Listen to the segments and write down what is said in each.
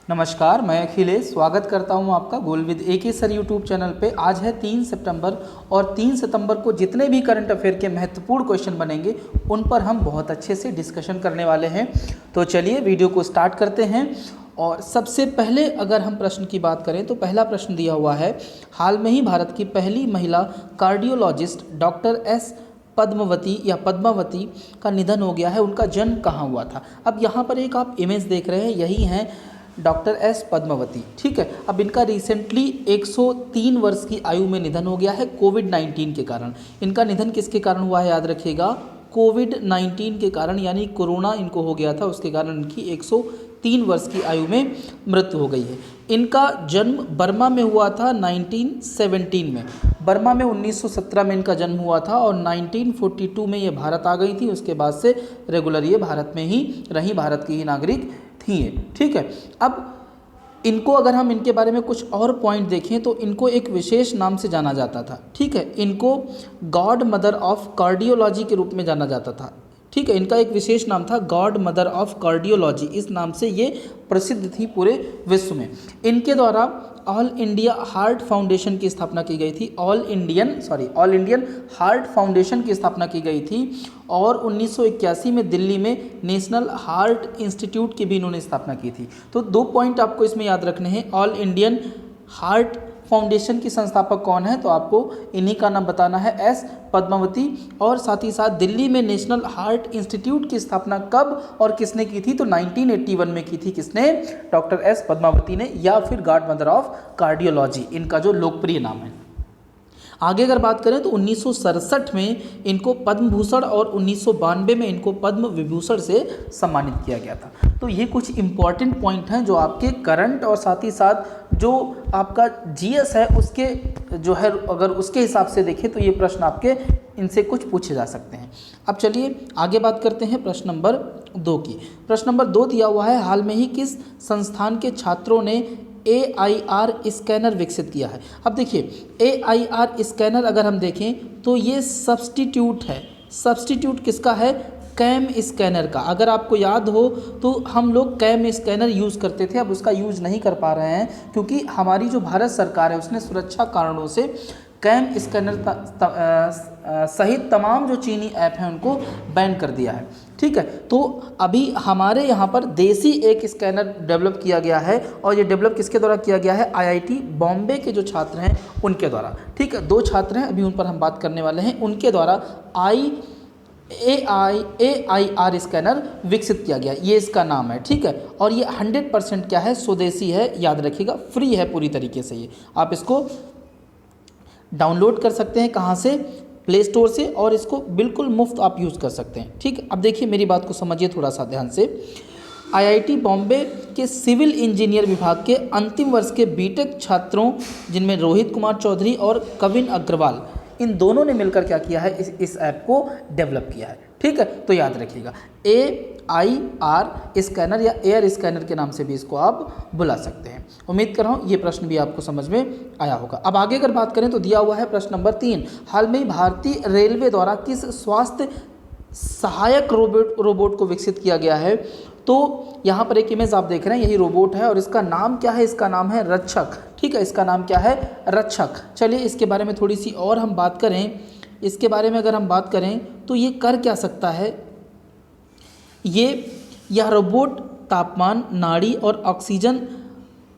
नमस्कार, मैं अखिलेश स्वागत करता हूं आपका goal with AK sir YouTube channel पे। आज है 3 सितंबर और 3 सितंबर को जितने भी करंट अफेयर के महत्वपूर्ण क्वेश्चन बनेंगे उन पर हम बहुत अच्छे से डिस्कशन करने वाले हैं। तो चलिए वीडियो को स्टार्ट करते हैं। और सबसे पहले अगर हम प्रश्न की बात करें तो पहला प्रश्न दिया हुआ है, हाल में ही भारत की पहली महिला कार्डियोलॉजिस्ट डॉक्टर एस पद्मावती या पद्मावती का निधन हो गया है। उनका जन्म कहाँ हुआ था? अब यहाँ पर एक आप इमेज देख रहे हैं, यही हैं डॉक्टर एस पद्मावती। ठीक है, अब इनका रिसेंटली 103 वर्ष की आयु में निधन हो गया है कोविड-19 के कारण। इनका निधन किसके कारण हुआ है याद रखिएगा, कोविड-19 के कारण, यानी कोरोना इनको हो गया था, उसके कारण इनकी 103 वर्ष की आयु में मृत्यु हो गई है। इनका जन्म बर्मा में हुआ था 1917 में। बर्मा में 1917 में इनका जन्म हुआ था और 1942 में ये भारत आ गई थी। उसके बाद से रेगुलर ये भारत में ही रही, भारत की ही नागरिक थी ये। ठीक है, अब इनको अगर हम इनके बारे में कुछ और पॉइंट देखें तो इनको एक विशेष नाम से जाना जाता था। ठीक है, इनको गॉड मदर ऑफ कार्डियोलॉजी के रूप में जाना जाता था। ठीक है, इनका एक विशेष नाम था गॉड मदर ऑफ कार्डियोलॉजी, इस नाम से ये प्रसिद्ध थी पूरे विश्व में। इनके द्वारा ऑल इंडिया हार्ट फाउंडेशन की स्थापना की गई थी। ऑल इंडियन हार्ट फाउंडेशन की स्थापना की गई थी और 1981 में दिल्ली में नेशनल हार्ट इंस्टीट्यूट की भी इन्होंने स्थापना की थी। तो 2 पॉइंट आपको इसमें याद रखने हैं। ऑल इंडियन हार्ट फाउंडेशन की संस्थापक कौन है, तो आपको इन्हीं का नाम बताना है, एस पद्मावती। और साथ ही साथ दिल्ली में नेशनल हार्ट इंस्टीट्यूट की स्थापना कब और किसने की थी, तो 1981 में की थी। किसने? डॉक्टर एस पद्मावती ने, या फिर गॉड मदर ऑफ कार्डियोलॉजी इनका जो लोकप्रिय नाम है। आगे अगर बात करें तो 1967 में इनको पद्म भूषण और 1992 में इनको पद्म विभूषण से सम्मानित किया गया था। तो ये कुछ इंपॉर्टेंट पॉइंट हैं जो आपके करंट और साथ ही साथ जो आपका जीएस है उसके जो है, अगर उसके हिसाब से देखें तो ये प्रश्न आपके इनसे कुछ पूछे जा सकते हैं। अब चलिए आगे बात करते हैं प्रश्न नंबर 2 की। प्रश्न नंबर 2 दिया हुआ है, हाल में ही किस संस्थान के छात्रों ने AIR स्कैनर विकसित किया है? अब देखिए, AIR स्कैनर अगर हम देखें तो ये सब्स्टिट्यूट है। सब्स्टिट्यूट किसका है? कैम स्कैनर का। अगर आपको याद हो तो हम लोग कैम स्कैनर यूज़ करते थे, अब उसका यूज़ नहीं कर पा रहे हैं क्योंकि हमारी जो भारत सरकार है उसने सुरक्षा कारणों से कैम स्कैनर सहित तमाम जो चीनी ऐप हैं उनको बैन कर दिया है। ठीक है, तो अभी हमारे यहाँ पर देसी एक स्कैनर डेवलप किया गया है और ये डेवलप किसके द्वारा किया गया है? IIT बॉम्बे के जो छात्र हैं उनके द्वारा। ठीक है, 2 छात्र हैं अभी उन पर हम बात करने वाले हैं, उनके द्वारा AIR स्कैनर विकसित किया गया, ये इसका नाम है। ठीक है, और ये 100% क्या है? स्वदेशी है, याद रखिएगा, फ्री है पूरी तरीके से। ये आप इसको डाउनलोड कर सकते हैं, कहाँ से? प्ले स्टोर से, और इसको बिल्कुल मुफ्त आप यूज़ कर सकते हैं। ठीक है, अब देखिए मेरी बात को समझिए थोड़ा सा ध्यान से। IIT बॉम्बे के सिविल इंजीनियर विभाग के अंतिम वर्ष के बीटेक छात्रों, जिनमें रोहित कुमार चौधरी और कविन अग्रवाल, इन दोनों ने मिलकर क्या किया है? इस ऐप को डेवलप किया है। ठीक है, तो याद रखिएगा AIR स्कैनर या एयर स्कैनर के नाम से भी इसको आप बुला सकते हैं। उम्मीद कर रहा हूँ ये प्रश्न भी आपको समझ में आया होगा। अब आगे अगर बात करें तो दिया हुआ है प्रश्न नंबर 3, हाल में ही भारतीय रेलवे द्वारा किस स्वास्थ्य सहायक रोबोट को विकसित किया गया है? तो यहाँ पर एक इमेज आप देख रहे हैं, यही रोबोट है और इसका नाम क्या है? इसका नाम है रक्षक। ठीक है, इसका नाम क्या है? रक्षक। चलिए इसके बारे में थोड़ी सी और हम बात करें। इसके बारे में अगर हम बात करें तो ये कर क्या सकता है? यह रोबोट तापमान, नाड़ी और ऑक्सीजन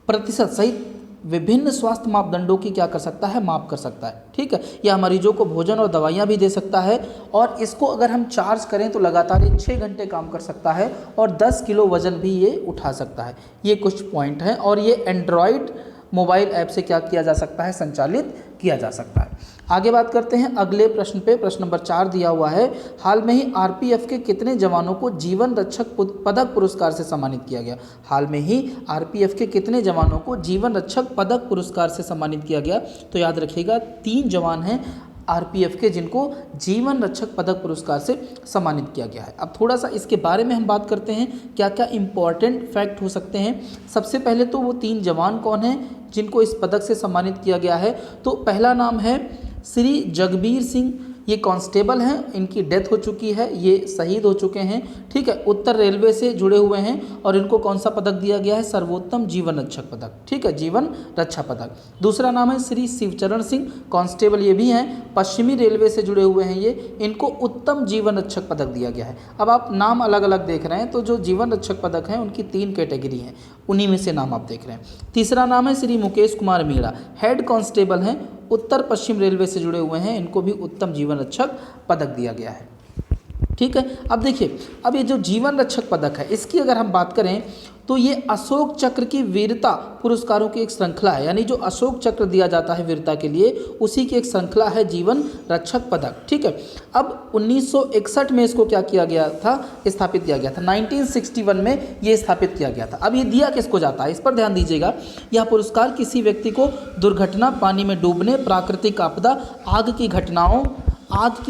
प्रतिशत सहित विभिन्न स्वास्थ्य मापदंडों की क्या कर सकता है? माप कर सकता है। ठीक है, यह मरीजों को भोजन और दवाइयाँ भी दे सकता है और इसको अगर हम चार्ज करें तो लगातार ये 6 घंटे काम कर सकता है और 10 किलो वजन भी ये उठा सकता है। ये कुछ पॉइंट हैं और ये एंड्रॉयड मोबाइल ऐप से क्या किया जा सकता है? संचालित किया जा सकता है। आगे बात करते हैं अगले प्रश्न पे। प्रश्न नंबर 4 दिया हुआ है, हाल में ही RPF के कितने जवानों को जीवन रक्षक पदक पुरस्कार से सम्मानित किया गया? हाल में ही RPF के कितने जवानों को जीवन रक्षक पदक पुरस्कार से सम्मानित किया गया? तो याद रखिएगा 3 जवान हैं RPF के जिनको जीवन रक्षक पदक पुरस्कार से सम्मानित किया गया है। अब थोड़ा सा इसके बारे में हम बात करते हैं, क्या क्या इंपॉर्टेंट फैक्ट हो सकते हैं। सबसे पहले तो वो 3 जवान कौन हैं जिनको इस पदक से सम्मानित किया गया है? तो पहला नाम है श्री जगबीर सिंह ये कांस्टेबल हैं, इनकी डेथ हो चुकी है, ये शहीद हो चुके हैं। ठीक है, उत्तर रेलवे से जुड़े हुए हैं और इनको कौन सा पदक दिया गया है? सर्वोत्तम जीवन रक्षक पदक। ठीक है, जीवन रक्षा पदक। दूसरा नाम है श्री शिवचरण सिंह, कांस्टेबल ये भी हैं, पश्चिमी रेलवे से जुड़े हुए हैं ये, इनको उत्तम जीवन रक्षक पदक दिया गया है। अब आप नाम अलग अलग देख रहे हैं, तो जो जीवन रक्षक पदक हैं उनकी 3 कैटेगरी हैं, उन्हीं में से नाम आप देख रहे हैं। तीसरा नाम है श्री मुकेश कुमार मीणा, हेड कांस्टेबल हैं, उत्तर पश्चिम रेलवे से जुड़े हुए हैं, इनको भी उत्तम जीवन रक्षक पदक दिया गया है। ठीक है, अब देखिए, अब ये जो जीवन रक्षक पदक है इसकी अगर हम बात करें तो ये अशोक चक्र की वीरता पुरस्कारों की एक श्रृंखला है, यानी जो अशोक चक्र दिया जाता है वीरता के लिए उसी की एक श्रृंखला है जीवन रक्षक पदक। ठीक है, अब 1961 में इसको क्या किया गया था? स्थापित किया गया था। 1961 में ये स्थापित किया गया था। अब ये दिया किसको जाता है, इस पर ध्यान दीजिएगा। यह पुरस्कार किसी व्यक्ति को दुर्घटना, पानी में डूबने, प्राकृतिक आपदा, आग की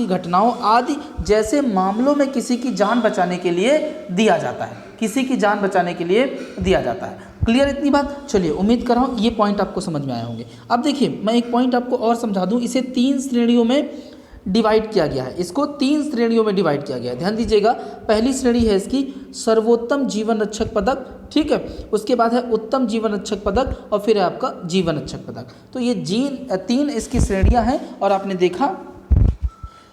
घटनाओं आदि जैसे मामलों में किसी की जान बचाने के लिए दिया जाता है, किसी की जान बचाने के लिए दिया जाता है। क्लियर इतनी बात? चलिए, उम्मीद कर रहा हूँ ये पॉइंट आपको समझ में आए होंगे। अब देखिए, मैं एक पॉइंट आपको और समझा दूँ, इसे 3 श्रेणियों में डिवाइड किया गया है, इसको 3 श्रेणियों में डिवाइड किया गया है। ध्यान दीजिएगा, पहली श्रेणी है इसकी सर्वोत्तम जीवन रक्षक पदक। ठीक है, उसके बाद है उत्तम जीवन रक्षक पदक और फिर है आपका जीवन रक्षक पदक। तो ये 3 इसकी श्रेणियाँ हैं और आपने देखा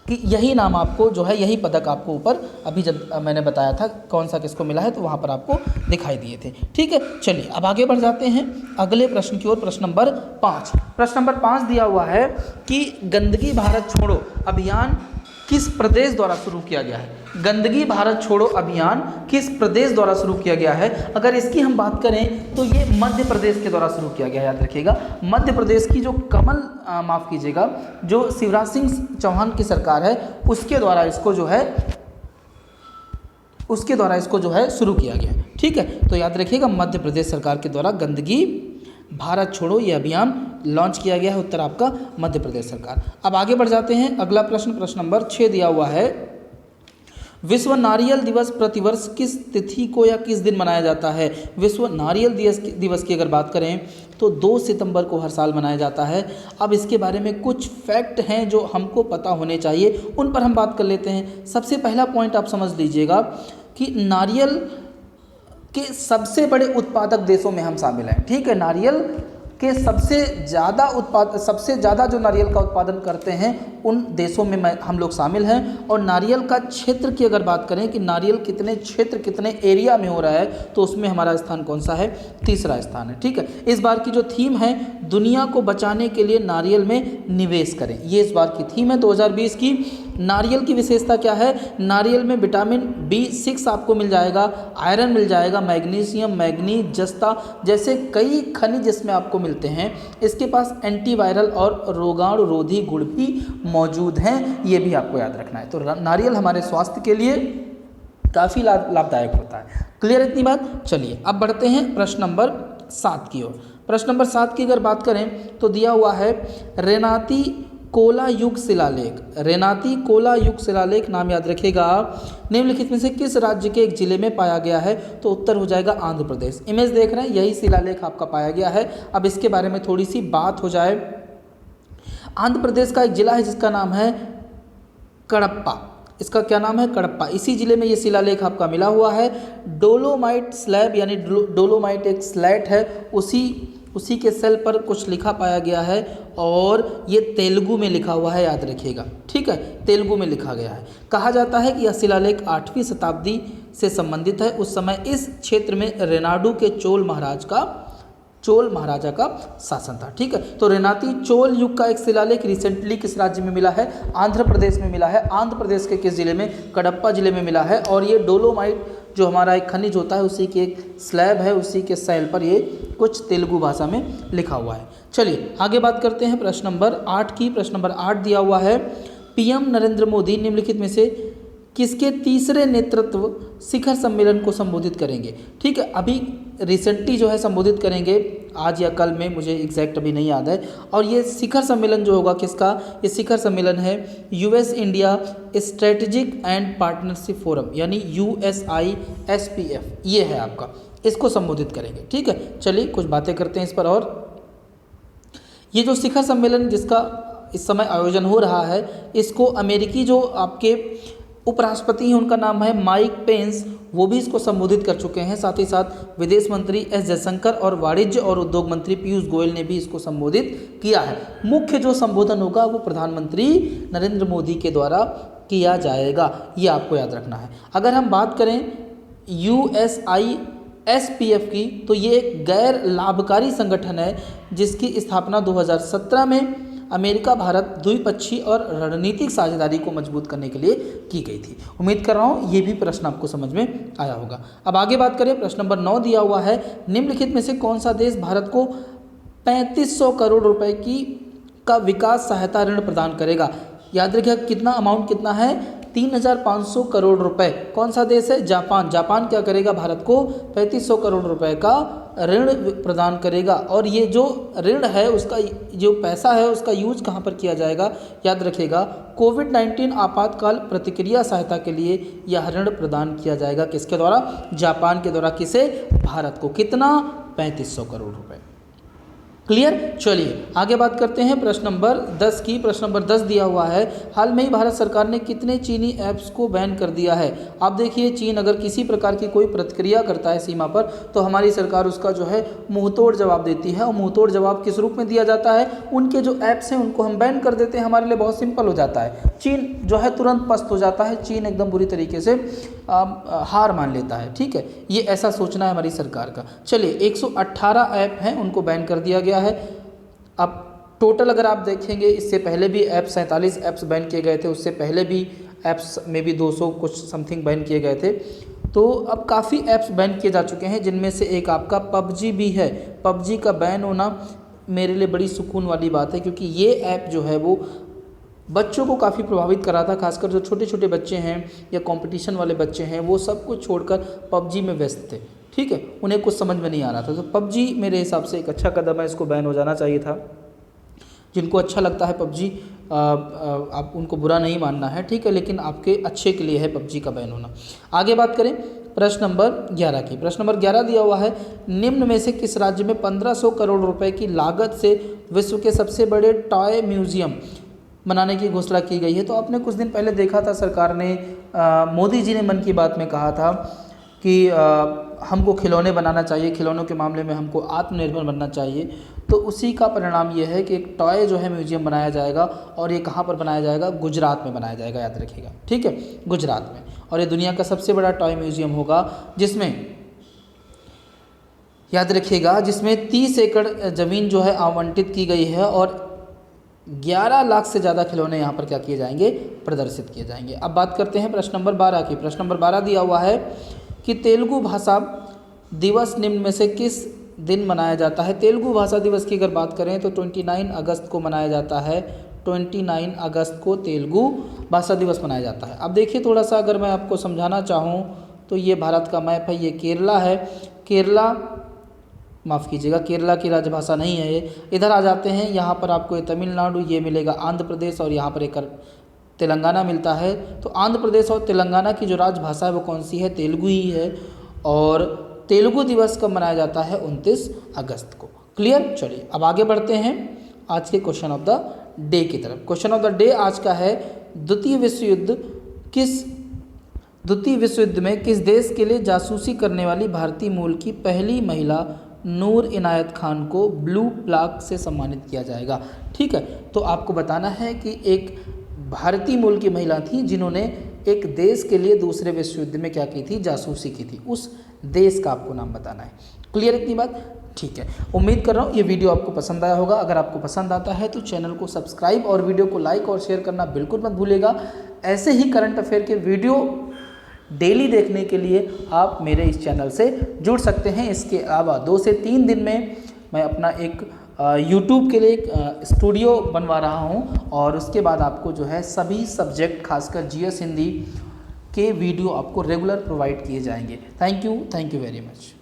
कि यही नाम आपको जो है, यही पदक आपको ऊपर अभी जब मैंने बताया था कौन सा किसको मिला है तो वहाँ पर आपको दिखाई दिए थे। ठीक है, चलिए अब आगे बढ़ जाते हैं अगले प्रश्न की ओर। प्रश्न नंबर 5, प्रश्न नंबर 5 दिया हुआ है कि गंदगी भारत छोड़ो अभियान किस प्रदेश द्वारा शुरू किया गया है? गंदगी भारत छोड़ो अभियान किस प्रदेश द्वारा शुरू किया गया है? अगर इसकी हम बात करें तो ये मध्य प्रदेश के द्वारा शुरू किया गया है। याद रखिएगा, मध्य प्रदेश की जो माफ़ कीजिएगा, जो शिवराज सिंह चौहान की सरकार है उसके द्वारा इसको जो है शुरू किया गया है। ठीक है, तो याद रखिएगा मध्य प्रदेश सरकार के द्वारा गंदगी भारत छोड़ो ये अभियान लॉन्च किया गया है, उत्तर आपका मध्य प्रदेश सरकार। अब आगे बढ़ जाते हैं, अगला प्रश्न, प्रश्न नंबर 6 दिया हुआ है, विश्व नारियल दिवस प्रतिवर्ष किस तिथि को या किस दिन मनाया जाता है? विश्व नारियल दिवस की अगर बात करें तो 2 सितंबर को हर साल मनाया जाता है। अब इसके बारे में कुछ फैक्ट हैं जो हमको पता होने चाहिए, उन पर हम बात कर लेते हैं। सबसे पहला पॉइंट आप समझ लीजिएगा कि नारियल के सबसे बड़े उत्पादक देशों में हम शामिल हैं। ठीक है, नारियल के सबसे ज़्यादा जो नारियल का उत्पादन करते हैं उन देशों में हम लोग शामिल हैं। और नारियल का क्षेत्र की अगर बात करें कि नारियल कितने एरिया में हो रहा है तो उसमें हमारा स्थान कौन सा है? तीसरा स्थान है। ठीक है, इस बार की जो थीम है दुनिया को बचाने के लिए नारियल में निवेश करें, ये इस बार की थीम है 2020 की। नारियल की विशेषता क्या है? नारियल में विटामिन B6 आपको मिल जाएगा, आयरन मिल जाएगा, मैग्नीशियम, मैग्नीज, जस्ता जैसे कई खनिज इसमें आपको मिलते हैं। इसके पास एंटीवायरल और रोगाणुरोधी गुण भी मौजूद हैं, ये भी आपको याद रखना है। तो नारियल हमारे स्वास्थ्य के लिए काफ़ी लाभदायक होता है। क्लियर इतनी बात? चलिए अब बढ़ते हैं प्रश्न नंबर 7 की ओर। प्रश्न नंबर 7 की अगर बात करें तो दिया हुआ है रेनाती कोला युग शिलालेख। रेनाती कोला युग शिलालेख नाम याद रखिएगा, निम्नलिखित में से किस राज्य के एक जिले में पाया गया है? तो उत्तर हो जाएगा आंध्र प्रदेश। इमेज देख रहे हैं, यही शिलालेख आपका पाया गया है। अब इसके बारे में थोड़ी सी बात हो जाए। आंध्र प्रदेश का एक जिला है जिसका नाम है कडप्पा। इसका क्या नाम है? कडप्पा। इसी जिले में ये शिलालेख आपका मिला हुआ है। डोलोमाइट स्लैब यानी डोलोमाइट एक स्लैट है, उसी के सेल पर कुछ लिखा पाया गया है और ये तेलुगु में लिखा हुआ है, याद रखिएगा। ठीक है, तेलुगु में लिखा गया है। कहा जाता है कि यह शिलालेख 8वीं शताब्दी से संबंधित है। उस समय इस क्षेत्र में रेनाडू के चोल महाराजा का शासन था। ठीक है, तो रेनाती चोल युग का एक शिलालेख रिसेंटली किस राज्य में मिला है? आंध्र प्रदेश में मिला है। आंध्र प्रदेश के किस जिले में? कडप्पा जिले में मिला है। और ये डोलोमाइट जो हमारा एक खनिज होता है उसी की एक स्लैब है, उसी के सेल पर ये कुछ तेलुगु भाषा में लिखा हुआ है। चलिए आगे बात करते हैं प्रश्न नंबर 8 की। प्रश्न नंबर 8 दिया हुआ है, पीएम नरेंद्र मोदी निम्नलिखित में से किसके तीसरे नेतृत्व शिखर सम्मेलन को संबोधित करेंगे? ठीक है, अभी रिसेंटली जो है संबोधित करेंगे, आज या कल में, मुझे एग्जैक्ट अभी नहीं याद है। और ये शिखर सम्मेलन जो होगा किसका? ये शिखर सम्मेलन है US India strategic and partnership forum यानी USISPF, ये है आपका, इसको संबोधित करेंगे। ठीक है, चलिए कुछ बातें करते हैं इस पर। और ये जो शिखर सम्मेलन जिसका इस समय आयोजन हो रहा है, इसको अमेरिकी जो आपके उपराष्ट्रपति हैं उनका नाम है माइक पेंस, वो भी इसको संबोधित कर चुके हैं। साथ ही साथ विदेश मंत्री एस जयशंकर और वाणिज्य और उद्योग मंत्री पीयूष गोयल ने भी इसको संबोधित किया है। मुख्य जो संबोधन होगा वो प्रधानमंत्री नरेंद्र मोदी के द्वारा किया जाएगा, ये आपको याद रखना है। अगर हम बात करें USISPF की, तो ये एक गैर लाभकारी संगठन है जिसकी स्थापना 2017 में अमेरिका भारत द्विपक्षीय और रणनीतिक साझेदारी को मजबूत करने के लिए की गई थी। उम्मीद कर रहा हूँ ये भी प्रश्न आपको समझ में आया होगा। अब आगे बात करें, प्रश्न नंबर 9 दिया हुआ है, निम्नलिखित में से कौन सा देश भारत को 3500 करोड़ रुपए का विकास सहायता ऋण प्रदान करेगा। याद रखिएगा कितना अमाउंट कितना है, 3500 करोड़ रुपए। कौन सा देश है, जापान। जापान क्या करेगा, भारत को 3500 करोड़ रुपए का ऋण प्रदान करेगा। और ये जो ऋण है उसका जो पैसा है उसका यूज कहाँ पर किया जाएगा, याद रखिएगा कोविड-19 आपातकाल प्रतिक्रिया सहायता के लिए यह ऋण प्रदान किया जाएगा। किसके द्वारा, जापान के द्वारा। किसे, भारत को। कितना, 3500 करोड़ रुपए। क्लियर। चलिए आगे बात करते हैं प्रश्न नंबर 10 की। प्रश्न नंबर 10 दिया हुआ है, हाल में ही भारत सरकार ने कितने चीनी ऐप्स को बैन कर दिया है। आप देखिए, चीन अगर किसी प्रकार की कोई प्रतिक्रिया करता है सीमा पर, तो हमारी सरकार उसका जो है मुंहतोड़ जवाब देती है। और मुंहतोड़ जवाब किस रूप में दिया जाता है, उनके जो ऐप्स हैं उनको हम बैन कर देते हैं। हमारे लिए बहुत सिंपल हो जाता है। चीन जो है तुरंत पस्त हो जाता है, चीन एकदम बुरी तरीके से हार मान लेता है। ठीक है, ये ऐसा सोचना है हमारी सरकार का। चलिए 118 ऐप हैं उनको बैन कर दिया गया है। अब टोटल अगर आप देखेंगे, इससे पहले भी ऐप 47 ऐप्स बैन किए गए थे, उससे पहले भी ऐप्स में भी 200 कुछ समथिंग बैन किए गए थे। तो अब काफ़ी ऐप्स बैन किए जा चुके हैं, जिनमें से एक आपका PUBG भी है। PUBG का बैन होना मेरे लिए बड़ी सुकून वाली बात है, क्योंकि ये ऐप जो है वो बच्चों को काफ़ी प्रभावित कर रहा था। खासकर जो छोटे छोटे बच्चे हैं या कंपटीशन वाले बच्चे हैं, वो सब कुछ छोड़कर PUBG में व्यस्त थे। ठीक है, उन्हें कुछ समझ में नहीं आ रहा था। तो PUBG मेरे हिसाब से एक अच्छा कदम है, इसको बैन हो जाना चाहिए था। जिनको अच्छा लगता है PUBG, आप उनको बुरा नहीं मानना है, ठीक है, लेकिन आपके अच्छे के लिए है PUBG का बैन होना। आगे बात करें प्रश्न नंबर 11 की। प्रश्न नंबर 11 दिया हुआ है, निम्न में से किस राज्य में 1500 करोड़ रुपए की लागत से विश्व के सबसे बड़े टॉय म्यूजियम बनाने की घोषणा की गई है। तो आपने कुछ दिन पहले देखा था, सरकार ने मोदी जी ने मन की बात में कहा था कि हमको खिलौने बनाना चाहिए, खिलौनों के मामले में हमको आत्मनिर्भर बनना चाहिए। तो उसी का परिणाम ये है कि एक टॉय जो है म्यूजियम बनाया जाएगा, और ये कहाँ पर बनाया जाएगा, गुजरात में बनाया जाएगा, याद रखिएगा। ठीक है, गुजरात में। और ये दुनिया का सबसे बड़ा टॉय म्यूजियम होगा, जिसमें याद रखिएगा जिसमें 30 एकड़ ज़मीन जो है आवंटित की गई है, और 11 लाख से ज़्यादा खिलौने यहाँ पर क्या किए जाएंगे, प्रदर्शित किए जाएंगे। अब बात करते हैं प्रश्न नंबर 12 की। प्रश्न नंबर 12 दिया हुआ है कि तेलुगु भाषा दिवस निम्न में से किस दिन मनाया जाता है। तेलुगु भाषा दिवस की अगर बात करें तो 29 अगस्त को मनाया जाता है। 29 अगस्त को तेलुगु भाषा दिवस मनाया जाता है। अब देखिए, थोड़ा सा अगर मैं आपको समझाना चाहूँ तो ये भारत का मैप है, ये केरला है। केरला, माफ़ कीजिएगा, केरला की राजभाषा नहीं है ये। इधर आ जाते हैं, यहाँ पर आपको ये तमिलनाडु, ये मिलेगा आंध्र प्रदेश, और यहाँ पर एक तेलंगाना मिलता है। तो आंध्र प्रदेश और तेलंगाना की जो राजभाषा है वो कौन सी है, तेलुगु ही है। और तेलुगु दिवस कब मनाया जाता है, 29 अगस्त को। क्लियर। चलिए अब आगे बढ़ते हैं आज के क्वेश्चन ऑफ द डे की तरफ। क्वेश्चन ऑफ द डे आज का है, द्वितीय विश्व युद्ध में किस देश के लिए जासूसी करने वाली भारतीय मूल की पहली महिला नूर इनायत खान को ब्लू प्लाक से सम्मानित किया जाएगा। ठीक है, तो आपको बताना है कि एक भारतीय मूल की महिला थी जिन्होंने एक देश के लिए दूसरे विश्व युद्ध में क्या की थी, जासूसी की थी। उस देश का आपको नाम बताना है। क्लियर इतनी बात। ठीक है, उम्मीद कर रहा हूँ ये वीडियो आपको पसंद आया होगा। अगर आपको पसंद आता है तो चैनल को सब्सक्राइब और वीडियो को लाइक और शेयर करना बिल्कुल मत भूलिएगा। ऐसे ही करंट अफेयर के वीडियो डेली देखने के लिए आप मेरे इस चैनल से जुड़ सकते हैं। इसके अलावा 2 से 3 दिन में मैं अपना एक YouTube के लिए एक स्टूडियो बनवा रहा हूं, और उसके बाद आपको जो है सभी सब्जेक्ट खासकर GS हिंदी के वीडियो आपको रेगुलर प्रोवाइड किए जाएंगे। Thank you very much.